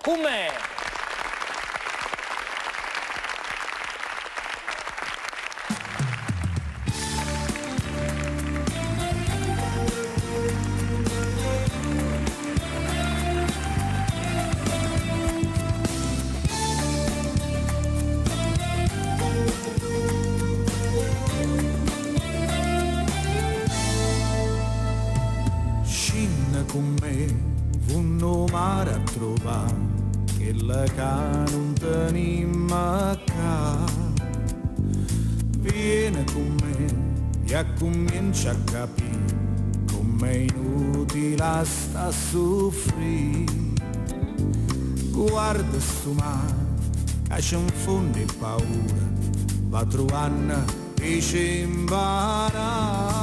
con me. Con me vanno mare a trovare quella che non tenim qua. Vieni con me e comincia a capire com'è inutile sta a soffrire. Guarda sto mare che c'è un fondo di paura, va trovando e ci impara.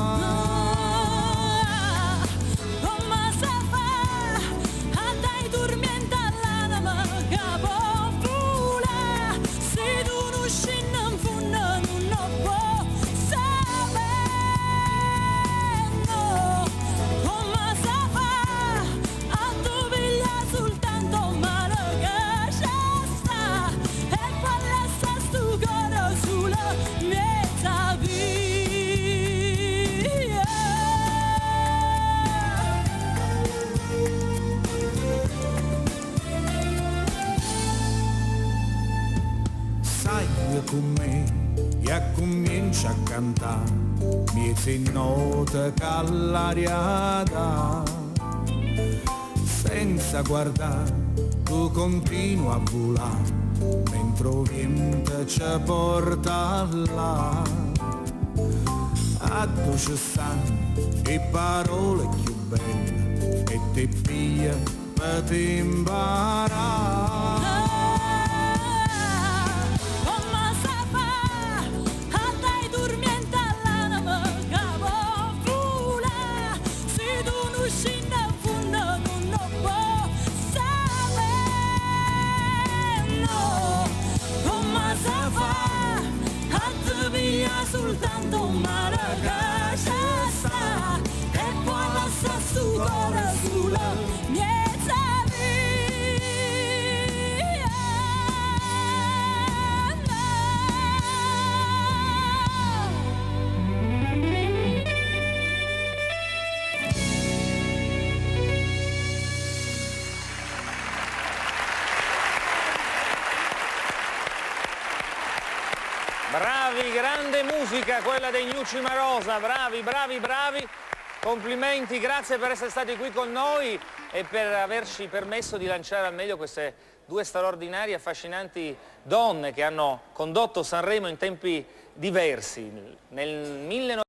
Con me e comincia a cantare miezze note che l'aria dà. Senza guardare tu continui a volare mentre il vento ci porta là. A tu ci stanno le parole più belle e ti piglia per ti imparare. Soltanto un mare che ci sta e poi lascia su cuore sulla miezza via. Bravi, grande musica quella dei New Cimarosa, bravi, bravi, bravi, complimenti, grazie per essere stati qui con noi e per averci permesso di lanciare al meglio queste due straordinarie, affascinanti donne che hanno condotto Sanremo in tempi diversi. Nel 1900